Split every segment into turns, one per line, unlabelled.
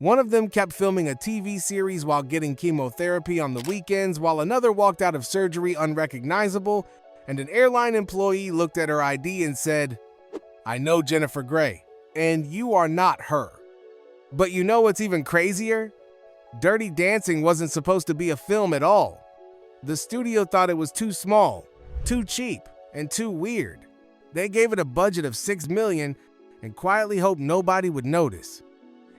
One of them kept filming a TV series while getting chemotherapy on the weekends, while another walked out of surgery unrecognizable, and an airline employee looked at her ID and said, "I know Jennifer Grey, and you are not her." But you know what's even crazier? Dirty Dancing wasn't supposed to be a film at all. The studio thought it was too small, too cheap, and too weird. They gave it a budget of $6 million and quietly hoped nobody would notice.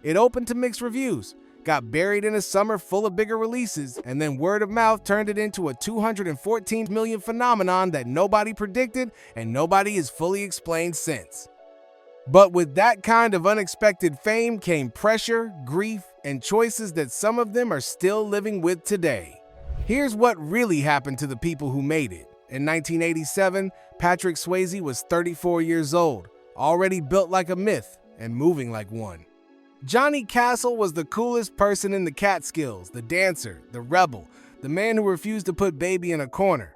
It opened to mixed reviews, got buried in a summer full of bigger releases, and then word of mouth turned it into a $214 million phenomenon that nobody predicted and nobody has fully explained since. But with that kind of unexpected fame came pressure, grief, and choices that some of them are still living with today. Here's what really happened to the people who made it. In 1987, Patrick Swayze was 34 years old, already built like a myth and moving like one. Johnny Castle was the coolest person in the Catskills, the dancer, the rebel, the man who refused to put baby in a corner.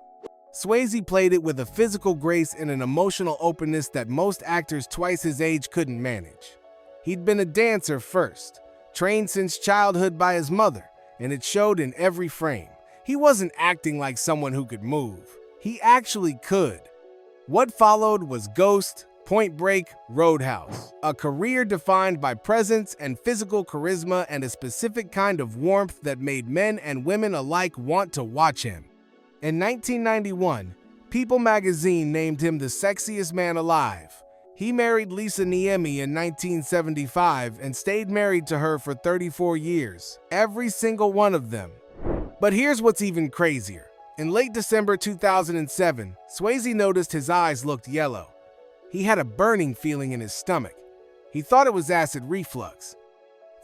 Swayze played it with a physical grace and an emotional openness that most actors twice his age couldn't manage. He'd been a dancer first, trained since childhood by his mother, and it showed in every frame. He wasn't acting like someone who could move. He actually could. What followed was Ghost, Point Break, Roadhouse, a career defined by presence and physical charisma and a specific kind of warmth that made men and women alike want to watch him. In 1991, People magazine named him the sexiest man alive. He married Lisa Niemi in 1975 and stayed married to her for 34 years, every single one of them. But here's what's even crazier. In late December 2007, Swayze noticed his eyes looked yellow. He had a burning feeling in his stomach. He thought it was acid reflux.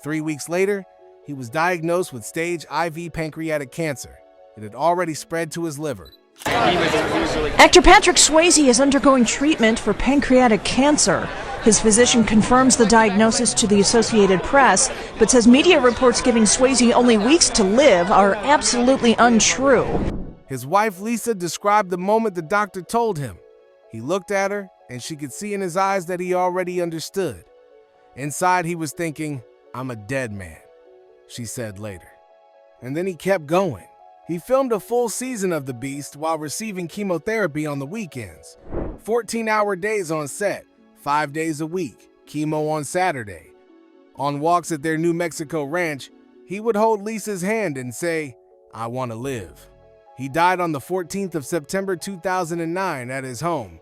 3 weeks later, he was diagnosed with stage IV pancreatic cancer. It had already spread to his liver.
Actor Patrick Swayze is undergoing treatment for pancreatic cancer. His physician confirms the diagnosis to the Associated Press, but says media reports giving Swayze only weeks to live are absolutely untrue.
His wife Lisa described the moment the doctor told him. He looked at her, and she could see in his eyes that he already understood. Inside, he was thinking, "I'm a dead man," she said later. And then he kept going. He filmed a full season of The Beast while receiving chemotherapy on the weekends. 14-hour days on set, 5 days a week, chemo on Saturday. On walks at their New Mexico ranch, he would hold Lisa's hand and say, "I want to live." He died on the 14th of September 2009 at his home,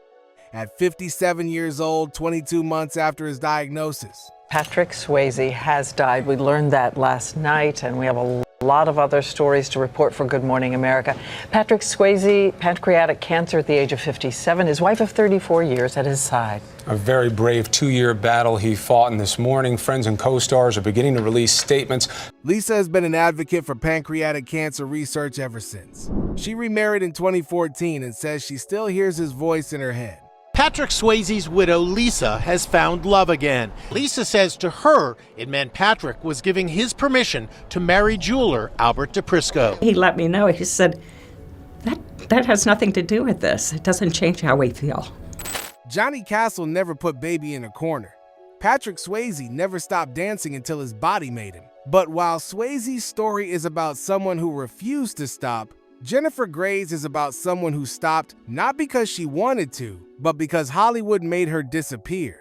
at 57 years old, 22 months after his diagnosis.
Patrick Swayze has died. We learned that last night, and we have a lot of other stories to report for Good Morning America. Patrick Swayze, pancreatic cancer at the age of 57, his wife of 34 years at his side.
A very brave 2-year battle he fought, and this morning, friends and co-stars are beginning to release statements.
Lisa has been an advocate for pancreatic cancer research ever since. She remarried in 2014 and says she still hears his voice in her head.
Patrick Swayze's widow, Lisa, has found love again. Lisa says to her it meant Patrick was giving his permission to marry jeweler Albert DePrisco.
He let me know. He said, that has nothing to do with this. It doesn't change how we feel.
Johnny Castle never put baby in a corner. Patrick Swayze never stopped dancing until his body made him. But while Swayze's story is about someone who refused to stop, Jennifer Grey's is about someone who stopped not because she wanted to, but because Hollywood made her disappear.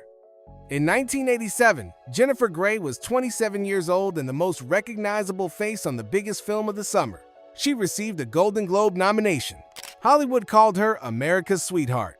In 1987, Jennifer Grey was 27 years old and the most recognizable face on the biggest film of the summer. She received a Golden Globe nomination. Hollywood called her America's sweetheart.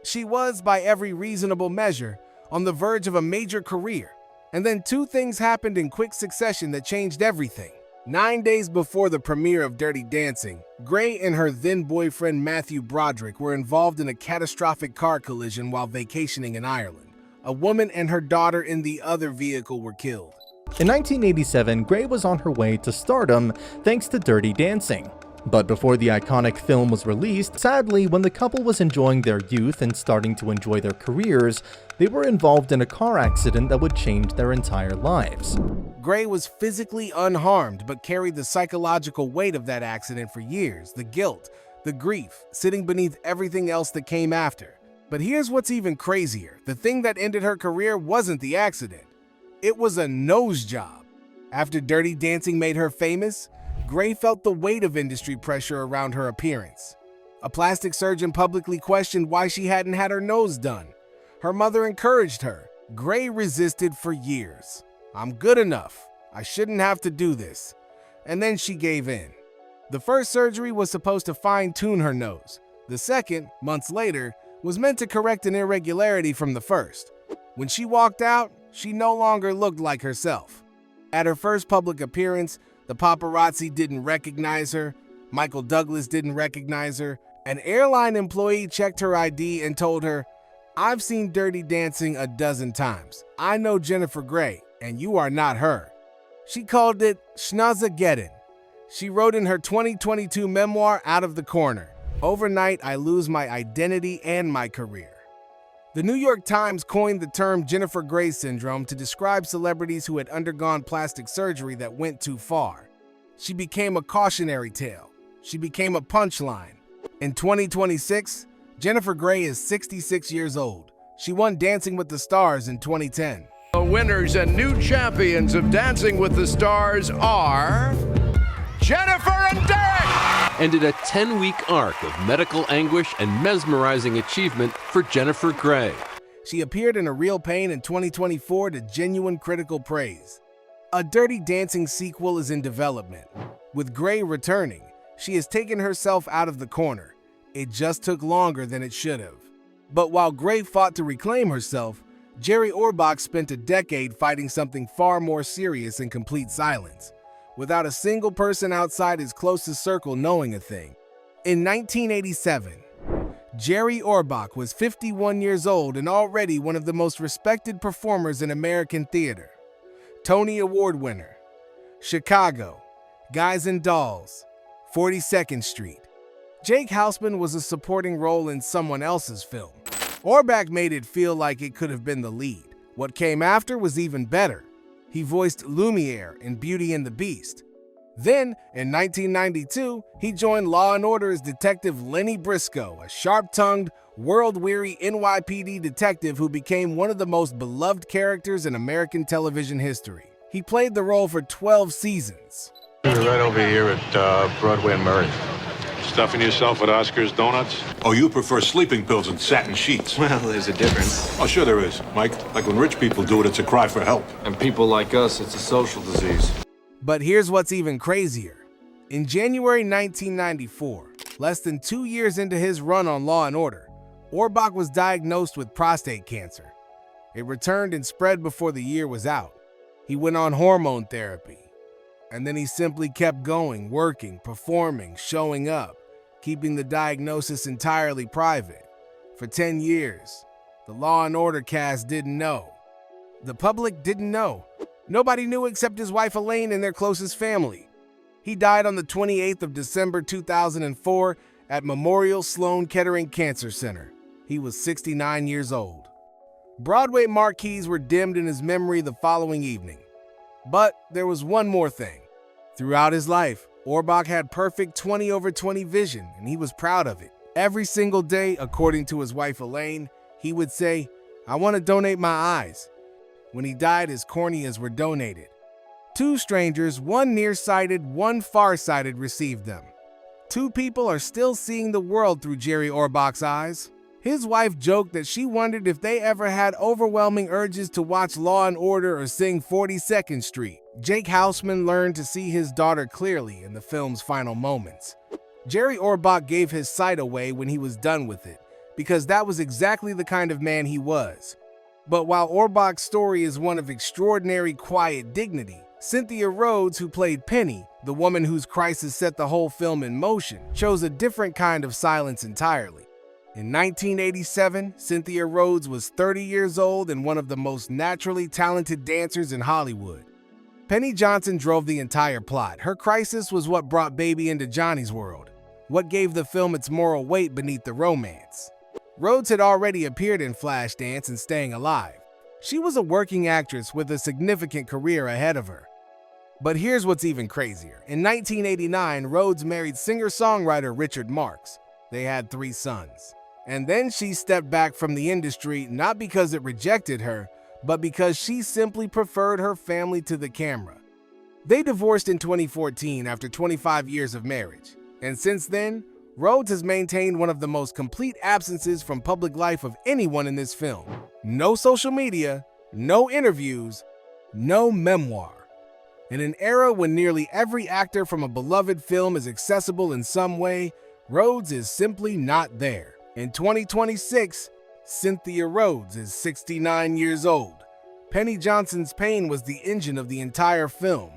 She was, by every reasonable measure, on the verge of a major career. And then two things happened in quick succession that changed everything. 9 days before the premiere of Dirty Dancing, Grey and her then-boyfriend Matthew Broderick were involved in a catastrophic car collision while vacationing in Ireland. A woman and her daughter in the other vehicle were killed.
In 1987, Grey was on her way to stardom thanks to Dirty Dancing. But before the iconic film was released, sadly, when the couple was enjoying their youth and starting to enjoy their careers, they were involved in a car accident that would change their entire lives.
Grey was physically unharmed but carried the psychological weight of that accident for years, the guilt, the grief, sitting beneath everything else that came after. But here's what's even crazier. The thing that ended her career wasn't the accident. It was a nose job. After Dirty Dancing made her famous, Gray felt the weight of industry pressure around her appearance. A plastic surgeon publicly questioned why she hadn't had her nose done. Her mother encouraged her. Gray resisted for years. "I'm good enough. I shouldn't have to do this." And then she gave in. The first surgery was supposed to fine-tune her nose. The second, months later, was meant to correct an irregularity from the first. When she walked out, she no longer looked like herself. At her first public appearance, the paparazzi didn't recognize her, Michael Douglas didn't recognize her. An airline employee checked her ID and told her, "I've seen Dirty Dancing a dozen times. I know Jennifer Grey, and you are not her." She called it Schnazageddon. She wrote in her 2022 memoir, Out of the Corner, "Overnight, I lose my identity and my career." The New York Times coined the term Jennifer Grey syndrome to describe celebrities who had undergone plastic surgery that went too far. She became a cautionary tale. She became a punchline. In 2026, Jennifer Grey is 66 years old. She won Dancing with the Stars in 2010.
The winners and new champions of Dancing with the Stars are Jennifer and Derek!
Ended a 10-week arc of medical anguish and mesmerizing achievement for Jennifer Grey.
She appeared in A Real Pain in 2024 to genuine critical praise. A Dirty Dancing sequel is in development. With Grey returning, she has taken herself out of the corner. It just took longer than it should have. But while Grey fought to reclaim herself, Jerry Orbach spent a decade fighting something far more serious in complete silence, without a single person outside his closest circle knowing a thing. In 1987, Jerry Orbach was 51 years old and already one of the most respected performers in American theater. Tony Award winner, Chicago, Guys and Dolls, 42nd Street. Jake Houseman was a supporting role in someone else's film. Orbach made it feel like it could have been the lead. What came after was even better. He voiced Lumiere in Beauty and the Beast. Then, in 1992, he joined Law & Order as Detective Lenny Briscoe, a sharp-tongued, world-weary NYPD detective who became one of the most beloved characters in American television history. He played the role for 12 seasons.
We're right over here at Broadway and Murray. Stuffing yourself with Oscar's donuts?
Oh, you prefer sleeping pills and satin sheets.
Well, there's a difference.
Oh, sure there is, Mike. Like when rich people do it, it's a cry for help.
And people like us, it's a social disease.
But here's what's even crazier. In January 1994, less than 2 years into his run on Law & Order, Orbach was diagnosed with prostate cancer. It returned and spread before the year was out. He went on hormone therapy. And then he simply kept going, working, performing, showing up, keeping the diagnosis entirely private. For 10 years, the Law & Order cast didn't know. The public didn't know. Nobody knew except his wife Elaine and their closest family. He died on the 28th of December 2004 at Memorial Sloan Kettering Cancer Center. He was 69 years old. Broadway marquees were dimmed in his memory the following evening. But there was one more thing. Throughout his life, Orbach had perfect 20/20 vision, and he was proud of it. Every single day, according to his wife Elaine, he would say, "I want to donate my eyes." When he died, his corneas were donated. 2 strangers, one nearsighted, one farsighted, received them. 2 people are still seeing the world through Jerry Orbach's eyes. His wife joked that she wondered if they ever had overwhelming urges to watch Law & Order or sing 42nd Street. Jake Houseman learned to see his daughter clearly in the film's final moments. Jerry Orbach gave his sight away when he was done with it, because that was exactly the kind of man he was. But while Orbach's story is one of extraordinary quiet dignity, Cynthia Rhodes, who played Penny, the woman whose crisis set the whole film in motion, chose a different kind of silence entirely. In 1987, Cynthia Rhodes was 30 years old and one of the most naturally talented dancers in Hollywood. Penny Johnson drove the entire plot. Her crisis was what brought Baby into Johnny's world, what gave the film its moral weight beneath the romance. Rhodes had already appeared in Flashdance and Staying Alive. She was a working actress with a significant career ahead of her. But here's what's even crazier. In 1989, Rhodes married singer-songwriter Richard Marx. They had 3 sons. And then she stepped back from the industry not because it rejected her, but because she simply preferred her family to the camera. They divorced in 2014 after 25 years of marriage, and since then, Rhodes has maintained one of the most complete absences from public life of anyone in this film. No social media, no interviews, no memoir. In an era when nearly every actor from a beloved film is accessible in some way, Rhodes is simply not there. In 2026, Cynthia Rhodes is 69 years old. Penny Johnson's pain was the engine of the entire film.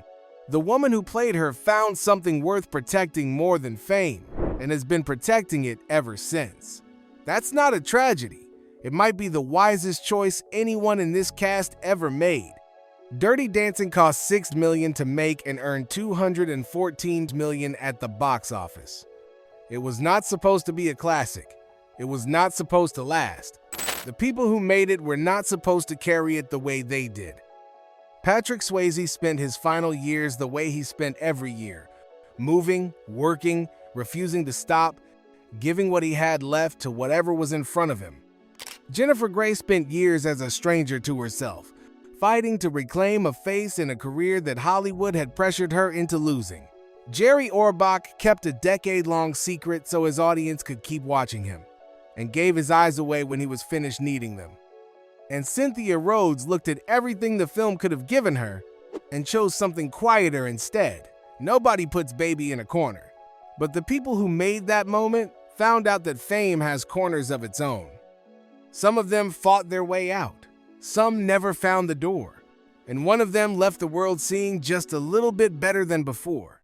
The woman who played her found something worth protecting more than fame, and has been protecting it ever since. That's not a tragedy. It might be the wisest choice anyone in this cast ever made. Dirty Dancing cost $6 million to make and earned $214 million at the box office. It was not supposed to be a classic. It was not supposed to last. The people who made it were not supposed to carry it the way they did. Patrick Swayze spent his final years the way he spent every year, moving, working, refusing to stop, giving what he had left to whatever was in front of him. Jennifer Grey spent years as a stranger to herself, fighting to reclaim a face in a career that Hollywood had pressured her into losing. Jerry Orbach kept a decade-long secret so his audience could keep watching him, and gave his eyes away when he was finished needing them. And Cynthia Rhodes looked at everything the film could have given her and chose something quieter instead. Nobody puts baby in a corner. But the people who made that moment found out that fame has corners of its own. Some of them fought their way out. Some never found the door, and one of them left the world seeing just a little bit better than before.